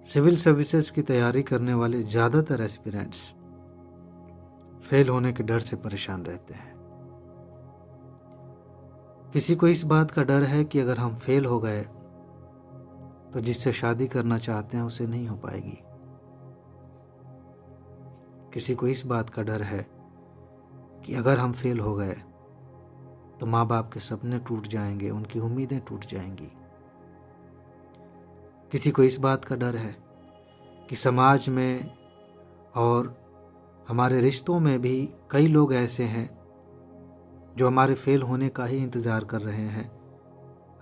Civil services की तैयारी करने वाले ज़्यादातर एस्पिरेंट्स फेल होने के डर से परेशान रहते हैं। किसी को इस बात का डर है कि अगर हम फेल हो गए तो जिससे शादी करना चाहते हैं उसे नहीं हो पाएगी। किसी को इस बात का डर है कि अगर हम फेल हो गए तो माँ बाप के सपने टूट जाएंगे, उनकी उम्मीदें टूट जाएंगी। किसी को इस बात का डर है कि समाज में और हमारे रिश्तों में भी कई लोग ऐसे हैं जो हमारे फेल होने का ही इंतज़ार कर रहे हैं।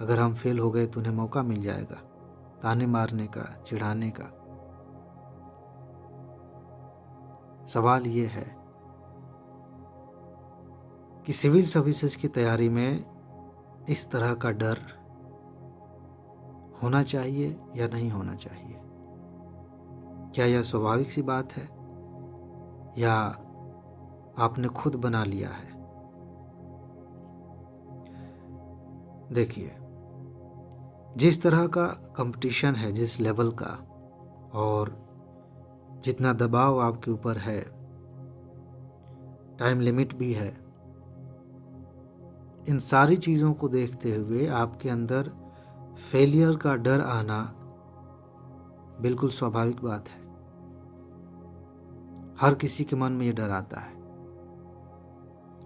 अगर हम फेल हो गए तो उन्हें मौका मिल जाएगा ताने मारने का, चिढ़ाने का। सवाल ये है कि सिविल सर्विसेज की तैयारी में इस तरह का डर होना चाहिए या नहीं होना चाहिए? क्या यह स्वाभाविक सी बात है या आपने खुद बना लिया है? देखिए, जिस तरह का कंपटीशन है, जिस लेवल का, और जितना दबाव आपके ऊपर है, टाइम लिमिट भी है, इन सारी चीज़ों को देखते हुए आपके अंदर फेलियर का डर आना बिल्कुल स्वाभाविक बात है। हर किसी के मन में ये डर आता है।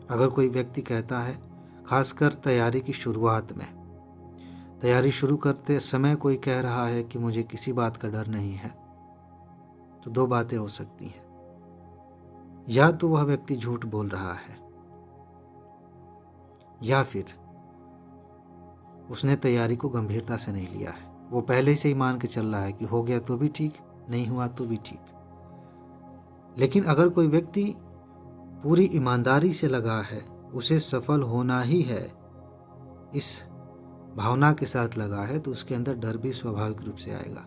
अगर कोई व्यक्ति कहता है, खासकर तैयारी की शुरुआत में, तैयारी शुरू करते समय कोई कह रहा है कि मुझे किसी बात का डर नहीं है, तो दो बातें हो सकती हैं। या तो वह व्यक्ति झूठ बोल रहा है या फिर उसने तैयारी को गंभीरता से नहीं लिया है। वो पहले से ही मान के चल रहा है कि हो गया तो भी ठीक, नहीं हुआ तो भी ठीक। लेकिन अगर कोई व्यक्ति पूरी ईमानदारी से लगा है, उसे सफल होना ही है, इस भावना के साथ लगा है, तो उसके अंदर डर भी स्वाभाविक रूप से आएगा।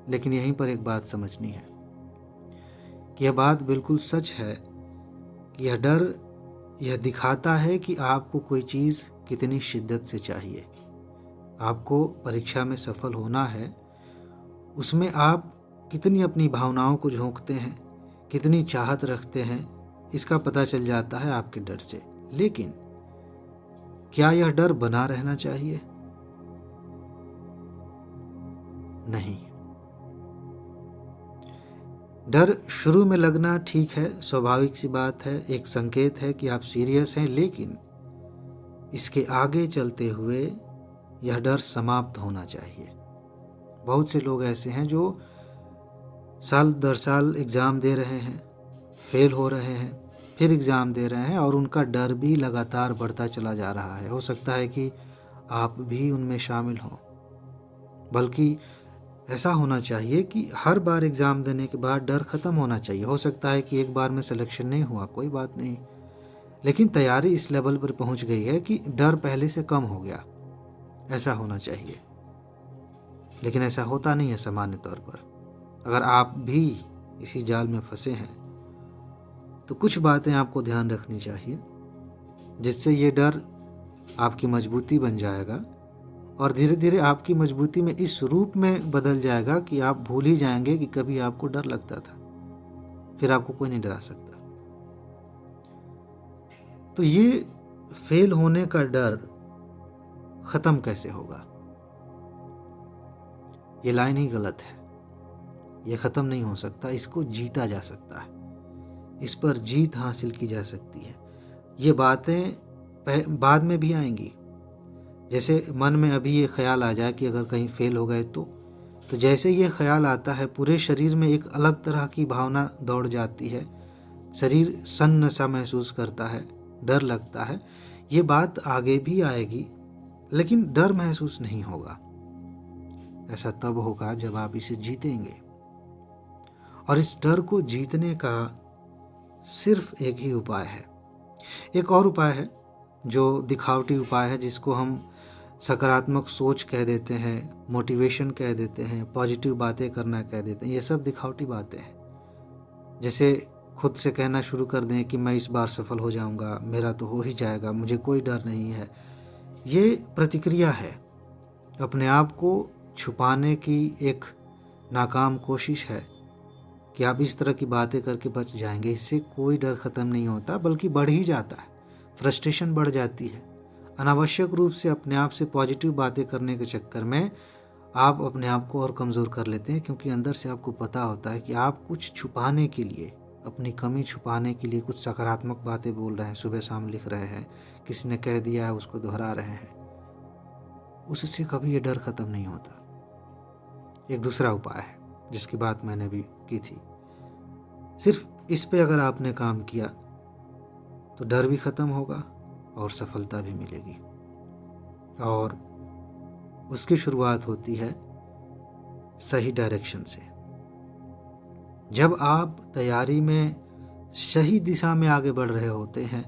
लेकिन यहीं पर एक बात समझनी है कि यह बात बिल्कुल सच है कि यह डर यह दिखाता है कि आपको कोई चीज़ कितनी शिद्दत से चाहिए। आपको परीक्षा में सफल होना है, उसमें आप कितनी अपनी भावनाओं को झोंकते हैं, कितनी चाहत रखते हैं, इसका पता चल जाता है आपके डर से। लेकिन क्या यह डर बना रहना चाहिए? नहीं। डर शुरू में लगना ठीक है, स्वाभाविक सी बात है, एक संकेत है कि आप सीरियस हैं। लेकिन इसके आगे चलते हुए यह डर समाप्त होना चाहिए। बहुत से लोग ऐसे हैं जो साल दर साल एग्ज़ाम दे रहे हैं, फेल हो रहे हैं, फिर एग्ज़ाम दे रहे हैं और उनका डर भी लगातार बढ़ता चला जा रहा है। हो सकता है कि आप भी उनमें शामिल हों। बल्कि ऐसा होना चाहिए कि हर बार एग्ज़ाम देने के बाद डर ख़त्म होना चाहिए। हो सकता है कि एक बार में सिलेक्शन नहीं हुआ, कोई बात नहीं, लेकिन तैयारी इस लेवल पर पहुंच गई है कि डर पहले से कम हो गया। ऐसा होना चाहिए। लेकिन ऐसा होता नहीं है सामान्य तौर पर। अगर आप भी इसी जाल में फंसे हैं तो कुछ बातें आपको ध्यान रखनी चाहिए, जिससे ये डर आपकी मजबूती बन जाएगा और धीरे धीरे आपकी मजबूती में इस रूप में बदल जाएगा कि आप भूल ही जाएंगे कि कभी आपको डर लगता था। फिर आपको कोई नहीं डरा सकता। तो ये फेल होने का डर ख़त्म कैसे होगा? ये लाइन ही गलत है। ये ख़त्म नहीं हो सकता, इसको जीता जा सकता है, इस पर जीत हासिल की जा सकती है। ये बातें बाद में भी आएंगी। जैसे मन में अभी ये ख्याल आ जाए कि अगर कहीं फेल हो गए तो जैसे ये ख्याल आता है, पूरे शरीर में एक अलग तरह की भावना दौड़ जाती है। शरीर सन्न सा महसूस करता है, डर लगता है। ये बात आगे भी आएगी, लेकिन डर महसूस नहीं होगा। ऐसा तब होगा जब आप इसे जीतेंगे। और इस डर को जीतने का सिर्फ एक ही उपाय है। एक और उपाय है जो दिखावटी उपाय है, जिसको हम सकारात्मक सोच कह देते हैं, मोटिवेशन कह देते हैं, पॉजिटिव बातें करना कह देते हैं। ये सब दिखावटी बातें हैं। जैसे खुद से कहना शुरू कर दें कि मैं इस बार सफल हो जाऊंगा, मेरा तो हो ही जाएगा, मुझे कोई डर नहीं है। ये प्रतिक्रिया है। अपने आप को छुपाने की एक नाकाम कोशिश है कि आप इस तरह की बातें करके बच जाएंगे। इससे कोई डर ख़त्म नहीं होता, बल्कि बढ़ ही जाता है। फ्रस्ट्रेशन बढ़ जाती है। अनावश्यक रूप से अपने आप से पॉजिटिव बातें करने के चक्कर में आप अपने आप को और कमज़ोर कर लेते हैं, क्योंकि अंदर से आपको पता होता है कि आप कुछ छुपाने के लिए, अपनी कमी छुपाने के लिए कुछ सकारात्मक बातें बोल रहे हैं, सुबह शाम लिख रहे हैं, किसी ने कह दिया है उसको दोहरा रहे हैं। उससे कभी ये डर ख़त्म नहीं होता। एक दूसरा उपाय है जिसकी बात मैंने भी की थी। सिर्फ इस पे अगर आपने काम किया तो डर भी ख़त्म होगा और सफलता भी मिलेगी। और उसकी शुरुआत होती है सही डायरेक्शन से। जब आप तैयारी में सही दिशा में आगे बढ़ रहे होते हैं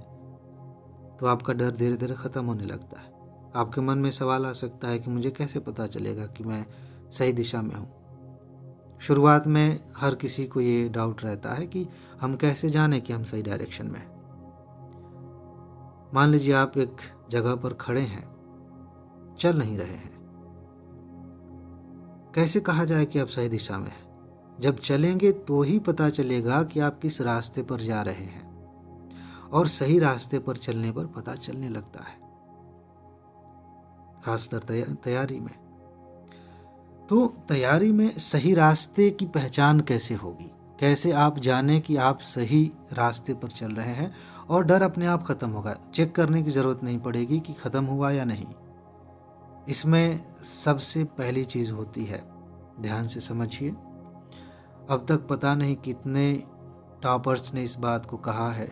तो आपका डर धीरे धीरे ख़त्म होने लगता है। आपके मन में सवाल आ सकता है कि मुझे कैसे पता चलेगा कि मैं सही दिशा में हूँ। शुरुआत में हर किसी को ये डाउट रहता है कि हम कैसे जाने कि हम सही डायरेक्शन में हैं। मान लीजिए आप एक जगह पर खड़े हैं, चल नहीं रहे हैं, कैसे कहा जाए कि आप सही दिशा में हैं? जब चलेंगे तो ही पता चलेगा कि आप किस रास्ते पर जा रहे हैं, और सही रास्ते पर चलने पर पता चलने लगता है, खासकर तैयारी में। तो तैयारी में सही रास्ते की पहचान कैसे होगी? कैसे आप जाने कि आप सही रास्ते पर चल रहे हैं? और डर अपने आप ख़त्म होगा। चेक करने की ज़रूरत नहीं पड़ेगी कि ख़त्म हुआ या नहीं। इसमें सबसे पहली चीज़ होती है, ध्यान से समझिए, अब तक पता नहीं कितने टॉपर्स ने इस बात को कहा है,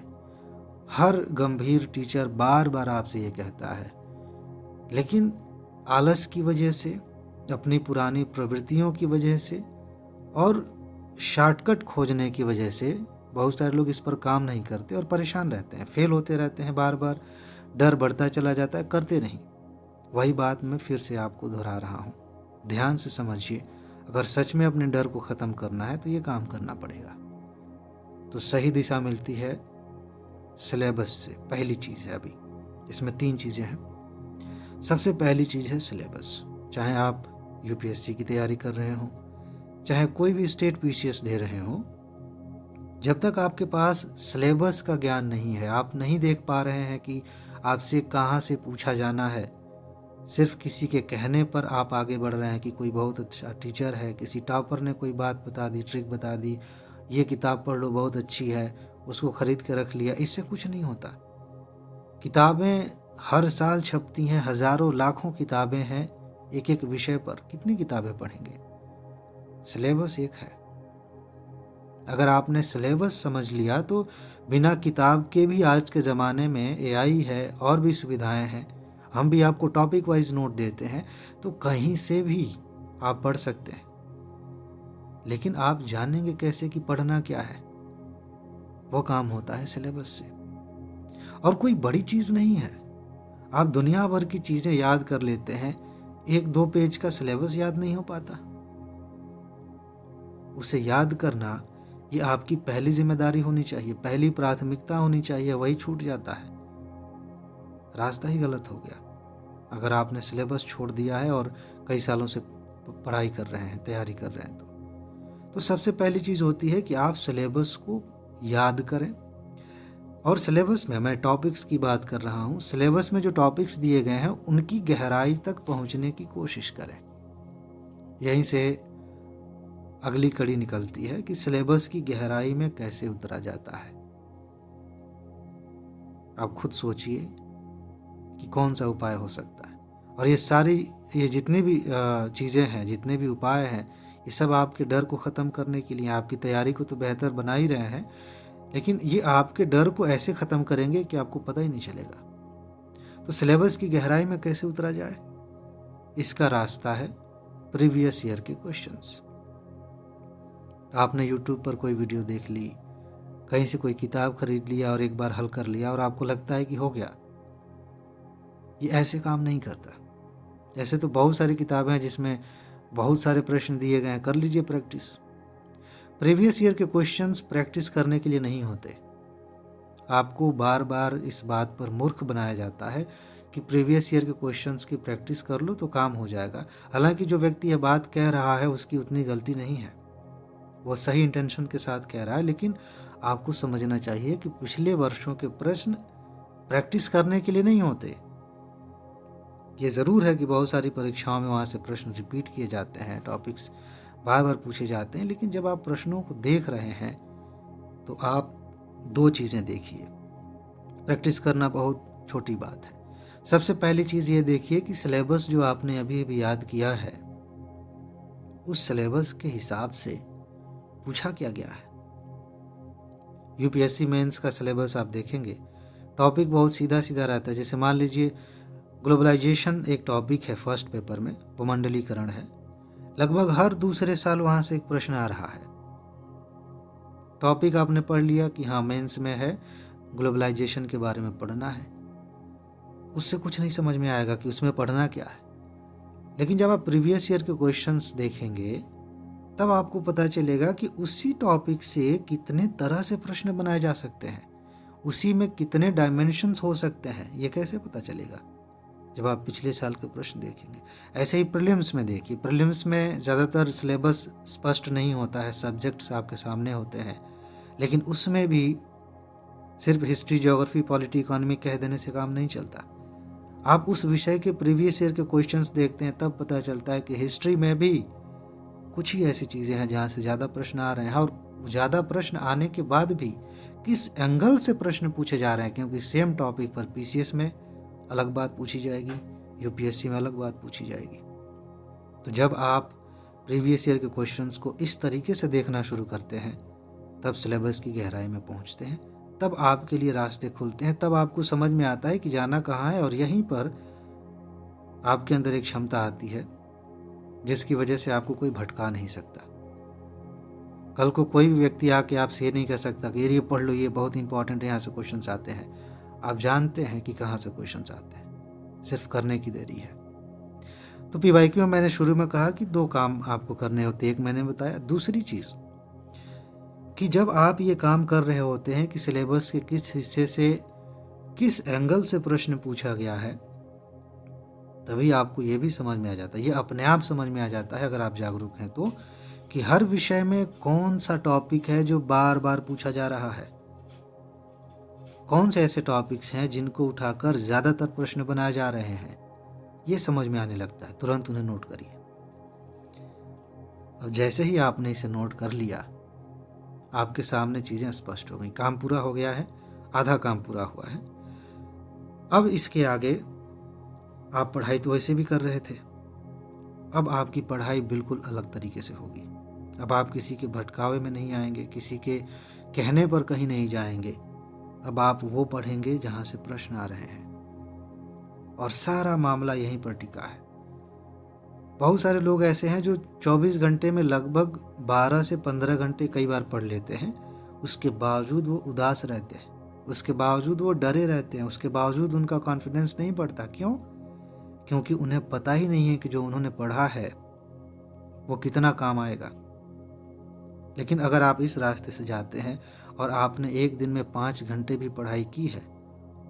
हर गंभीर टीचर बार बार आपसे ये कहता है, लेकिन आलस की वजह से, अपनी पुरानी प्रवृत्तियों की वजह से और शॉर्टकट खोजने की वजह से बहुत सारे लोग इस पर काम नहीं करते और परेशान रहते हैं, फेल होते रहते हैं, बार बार डर बढ़ता चला जाता है, करते नहीं। वही बात मैं फिर से आपको दोहरा रहा हूँ, ध्यान से समझिए। अगर सच में अपने डर को ख़त्म करना है तो ये काम करना पड़ेगा। तो सही दिशा मिलती है सिलेबस से। पहली चीज़ है, अभी इसमें 3 चीज़ें हैं। सबसे पहली चीज़ है सिलेबस। चाहे आप यूपीएससी की तैयारी कर रहे हो, चाहे कोई भी स्टेट पीसीएस दे रहे हो, जब तक आपके पास सिलेबस का ज्ञान नहीं है, आप नहीं देख पा रहे हैं कि आपसे कहाँ से पूछा जाना है, सिर्फ किसी के कहने पर आप आगे बढ़ रहे हैं कि कोई बहुत अच्छा टीचर है, किसी टॉपर ने कोई बात बता दी, ट्रिक बता दी, ये किताब पढ़ लो बहुत अच्छी है, उसको ख़रीद के रख लिया, इससे कुछ नहीं होता। किताबें हर साल छपती हैं, हज़ारों लाखों किताबें हैं एक एक विषय पर, कितनी किताबें पढ़ेंगे? सिलेबस एक है। अगर आपने सिलेबस समझ लिया तो बिना किताब के भी आज के ज़माने में एआई है और भी सुविधाएं हैं, हम भी आपको टॉपिक वाइज नोट देते हैं, तो कहीं से भी आप पढ़ सकते हैं। लेकिन आप जानेंगे कैसे कि पढ़ना क्या है? वो काम होता है सिलेबस से। और कोई बड़ी चीज़ नहीं है, आप दुनिया भर की चीज़ें याद कर लेते हैं, 1-2 पेज का सिलेबस याद नहीं हो पाता। उसे याद करना ये आपकी पहली जिम्मेदारी होनी चाहिए, पहली प्राथमिकता होनी चाहिए, वही छूट जाता है, रास्ता ही गलत हो गया। अगर आपने सिलेबस छोड़ दिया है और कई सालों से पढ़ाई कर रहे हैं, तैयारी कर रहे हैं, तो सबसे पहली चीज़ होती है कि आप सिलेबस को याद करें। और सिलेबस में मैं टॉपिक्स की बात कर रहा हूँ, सिलेबस में जो टॉपिक्स दिए गए हैं उनकी गहराई तक पहुँचने की कोशिश करें। यहीं से अगली कड़ी निकलती है कि सिलेबस की गहराई में कैसे उतरा जाता है। आप खुद सोचिए कि कौन सा उपाय हो सकता है। और ये जितनी भी चीज़ें हैं, जितने भी उपाय हैं, ये सब आपके डर को ख़त्म करने के लिए, आपकी तैयारी को तो बेहतर बना ही रहे हैं, लेकिन ये आपके डर को ऐसे ख़त्म करेंगे कि आपको पता ही नहीं चलेगा। तो सिलेबस की गहराई में कैसे उतरा जाए, इसका रास्ता है प्रीवियस ईयर के क्वेश्चंस। आपने यूट्यूब पर कोई वीडियो देख ली, कहीं से कोई किताब खरीद लिया और एक बार हल कर लिया और आपको लगता है कि हो गया। ये ऐसे काम नहीं करता। ऐसे तो बहुत सारी किताबें हैं जिसमें बहुत सारे प्रश्न दिए गए हैं, कर लीजिए प्रैक्टिस। प्रीवियस ईयर के क्वेश्चंस प्रैक्टिस करने के लिए नहीं होते। आपको बार बार इस बात पर मूर्ख बनाया जाता है कि प्रीवियस ईयर के क्वेश्चंस की प्रैक्टिस कर लो तो काम हो जाएगा। हालांकि जो व्यक्ति यह बात कह रहा है उसकी उतनी गलती नहीं है, वो सही इंटेंशन के साथ कह रहा है, लेकिन आपको समझना चाहिए कि पिछले वर्षों के प्रश्न प्रैक्टिस करने के लिए नहीं होते। ये ज़रूर है कि बहुत सारी परीक्षाओं में वहाँ से प्रश्न रिपीट किए जाते हैं, टॉपिक्स बार बार पूछे जाते हैं, लेकिन जब आप प्रश्नों को देख रहे हैं तो आप दो चीज़ें देखिए। प्रैक्टिस करना बहुत छोटी बात है। सबसे पहली चीज़ ये देखिए कि सिलेबस जो आपने अभी अभी याद किया है, उस सिलेबस के हिसाब से पूछा क्या गया है। यूपीएससी मेंस का सिलेबस आप देखेंगे, टॉपिक बहुत सीधा सीधा रहता है। जैसे मान लीजिए ग्लोबलाइजेशन एक टॉपिक है फर्स्ट पेपर में, भूमंडलीकरण है, लगभग हर दूसरे साल वहाँ से एक प्रश्न आ रहा है। टॉपिक आपने पढ़ लिया कि हाँ मेंस में है, ग्लोबलाइजेशन के बारे में पढ़ना है, उससे कुछ नहीं समझ में आएगा कि उसमें पढ़ना क्या है। लेकिन जब आप प्रीवियस ईयर के क्वेश्चंस देखेंगे तब आपको पता चलेगा कि उसी टॉपिक से कितने तरह से प्रश्न बनाए जा सकते हैं, उसी में कितने डायमेंशंस हो सकते हैं, ये कैसे पता चलेगा जब आप पिछले साल के प्रश्न देखेंगे। ऐसे ही प्रीलिम्स में देखिए, प्रीलिम्स में ज़्यादातर सिलेबस स्पष्ट नहीं होता है, सब्जेक्ट्स आपके सामने होते हैं, लेकिन उसमें भी सिर्फ हिस्ट्री, ज्योग्राफी, पॉलिटी, इकोनॉमी कह देने से काम नहीं चलता। आप उस विषय के प्रीवियस ईयर के क्वेश्चंस देखते हैं तब पता चलता है कि हिस्ट्री में भी कुछ ही ऐसी चीज़ें हैं जहाँ से ज़्यादा प्रश्न आ रहे हैं, और ज़्यादा प्रश्न आने के बाद भी किस एंगल से प्रश्न पूछे जा रहे हैं, क्योंकि सेम टॉपिक पर पीसीएस में अलग बात पूछी जाएगी, यूपीएससी में अलग बात पूछी जाएगी। तो जब आप प्रीवियस ईयर के क्वेश्चंस को इस तरीके से देखना शुरू करते हैं तब सिलेबस की गहराई में पहुंचते हैं, तब आपके लिए रास्ते खुलते हैं, तब आपको समझ में आता है कि जाना कहाँ है। और यहीं पर आपके अंदर एक क्षमता आती है जिसकी वजह से आपको कोई भटका नहीं सकता। कल को कोई भी व्यक्ति आके आपसे ये नहीं कह सकता कि ये पढ़ लो, ये बहुत इंपॉर्टेंट है, यहाँ से क्वेश्चंस आते हैं। आप जानते हैं कि कहाँ से क्वेश्चंस आते हैं, सिर्फ करने की देरी है। तो पीवाईक्यू में मैंने शुरू में कहा कि दो काम आपको करने होते हैं, एक मैंने बताया, दूसरी चीज़ कि जब आप ये काम कर रहे होते हैं कि सिलेबस के किस हिस्से से किस एंगल से प्रश्न पूछा गया है, तभी आपको ये भी समझ में आ जाता है, ये अपने आप समझ में आ जाता है अगर आप जागरूक हैं तो, कि हर विषय में कौन सा टॉपिक है जो बार बार पूछा जा रहा है, कौन से ऐसे टॉपिक्स हैं जिनको उठाकर ज़्यादातर प्रश्न बनाए जा रहे हैं, ये समझ में आने लगता है। तुरंत उन्हें नोट करिए। अब जैसे ही आपने इसे नोट कर लिया, आपके सामने चीज़ें स्पष्ट हो गई, काम पूरा हो गया है, आधा काम पूरा हुआ है। अब इसके आगे आप पढ़ाई तो वैसे भी कर रहे थे, अब आपकी पढ़ाई बिल्कुल अलग तरीके से होगी। अब आप किसी के भटकावे में नहीं आएंगे, किसी के कहने पर कहीं नहीं जाएंगे। अब आप वो पढ़ेंगे जहाँ से प्रश्न आ रहे हैं, और सारा मामला यहीं पर टिका है। बहुत सारे लोग ऐसे हैं जो 24 घंटे में लगभग 12 से 15 घंटे कई बार पढ़ लेते हैं, उसके बावजूद वो उदास रहते हैं, उसके बावजूद वो डरे रहते हैं, उसके बावजूद उनका कॉन्फिडेंस नहीं बढ़ता। क्यों? क्योंकि उन्हें पता ही नहीं है कि जो उन्होंने पढ़ा है वो कितना काम आएगा। लेकिन अगर आप इस रास्ते से जाते हैं और आपने एक दिन में 5 घंटे भी पढ़ाई की है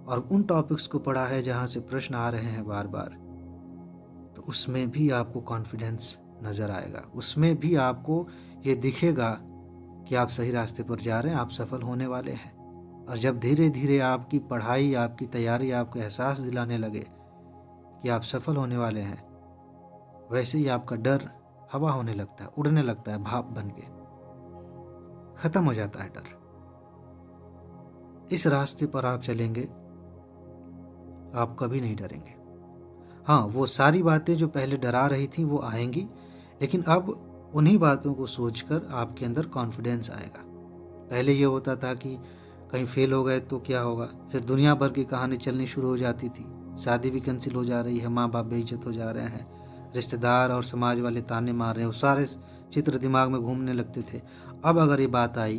और उन टॉपिक्स को पढ़ा है जहाँ से प्रश्न आ रहे हैं बार बार, तो उसमें भी आपको कॉन्फिडेंस नज़र आएगा, उसमें भी आपको ये दिखेगा कि आप सही रास्ते पर जा रहे हैं, आप सफल होने वाले हैं। और जब धीरे धीरे आपकी पढ़ाई, आपकी तैयारी आपको एहसास दिलाने लगे कि आप सफल होने वाले हैं, वैसे ही आपका डर हवा होने लगता है, उड़ने लगता है, भाप बन के खत्म हो जाता है डर। इस रास्ते पर आप चलेंगे, आप कभी नहीं डरेंगे। हाँ, वो सारी बातें जो पहले डरा रही थी वो आएंगी, लेकिन अब उन्हीं बातों को सोचकर आपके अंदर कॉन्फिडेंस आएगा। पहले ये होता था कि कहीं फेल हो गए तो क्या होगा, फिर दुनिया भर की कहानी चलनी शुरू हो जाती थी, शादी भी कैंसिल हो जा रही है, माँ बाप बेइज्जत हो जा रहे हैं, रिश्तेदार और समाज वाले ताने मार रहे हैं, वो सारे चित्र दिमाग में घूमने लगते थे। अब अगर ये बात आई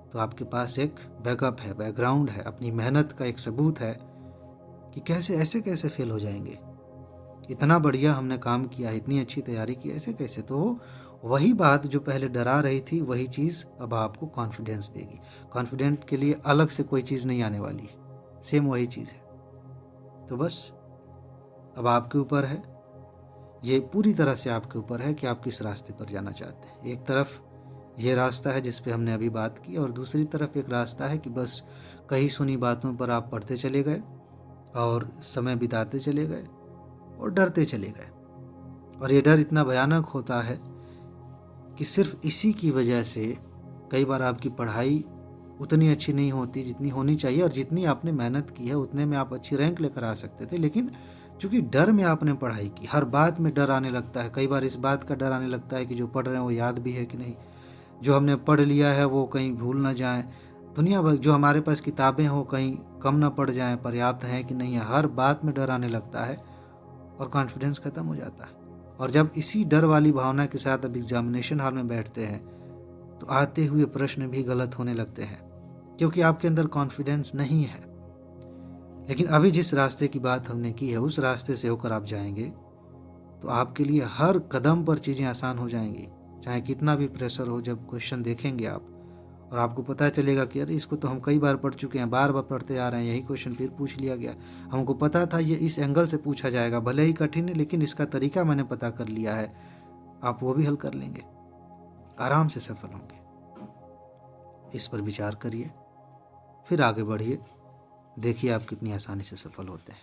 तो आपके पास एक बैकअप है, बैकग्राउंड है, अपनी मेहनत का एक सबूत है कि कैसे फेल हो जाएंगे। इतना बढ़िया हमने काम किया, इतनी अच्छी तैयारी की, ऐसे कैसे। तो वही बात जो पहले डरा रही थी, वही चीज़ अब आपको कॉन्फिडेंस देगी। कॉन्फिडेंट के लिए अलग से कोई चीज़ नहीं आने वाली है, सेम वही चीज़ है। तो बस अब आपके ऊपर है, ये पूरी तरह से आपके ऊपर है कि आप किस रास्ते पर जाना चाहते हैं। एक तरफ ये रास्ता है जिस पे हमने अभी बात की, और दूसरी तरफ एक रास्ता है कि बस कहीं सुनी बातों पर आप पढ़ते चले गए और समय बिताते चले गए और डरते चले गए। और ये डर इतना भयानक होता है कि सिर्फ इसी की वजह से कई बार आपकी पढ़ाई उतनी अच्छी नहीं होती जितनी होनी चाहिए, और जितनी आपने मेहनत की है उतने में आप अच्छी रैंक लेकर आ सकते थे, लेकिन चूंकि डर में आपने पढ़ाई की, हर बात में डर आने लगता है। कई बार इस बात का डर आने लगता है कि जो पढ़ रहे हैं वो याद भी है कि नहीं, जो हमने पढ़ लिया है वो कहीं भूल ना जाए, दुनिया भर जो हमारे पास किताबें हो कहीं कम ना पड़ जाएं, पर्याप्त हैं कि नहीं है, हर बात में डर आने लगता है और कॉन्फिडेंस खत्म हो जाता है। और जब इसी डर वाली भावना के साथ अब एग्जामिनेशन हॉल में बैठते हैं तो आते हुए प्रश्न भी गलत होने लगते हैं, क्योंकि आपके अंदर कॉन्फिडेंस नहीं है। लेकिन अभी जिस रास्ते की बात हमने की है उस रास्ते से होकर आप जाएंगे तो आपके लिए हर कदम पर चीज़ें आसान हो जाएंगी। चाहे कितना भी प्रेशर हो, जब क्वेश्चन देखेंगे आप और आपको पता चलेगा कि अरे इसको तो हम कई बार पढ़ चुके हैं, बार बार पढ़ते आ रहे हैं, यही क्वेश्चन फिर पूछ लिया गया, हमको पता था ये इस एंगल से पूछा जाएगा, भले ही कठिन है लेकिन इसका तरीका मैंने पता कर लिया है, आप वो भी हल कर लेंगे, आराम से सफल होंगे। इस पर विचार करिए, फिर आगे बढ़िए, देखिए आप कितनी आसानी से सफल होते हैं।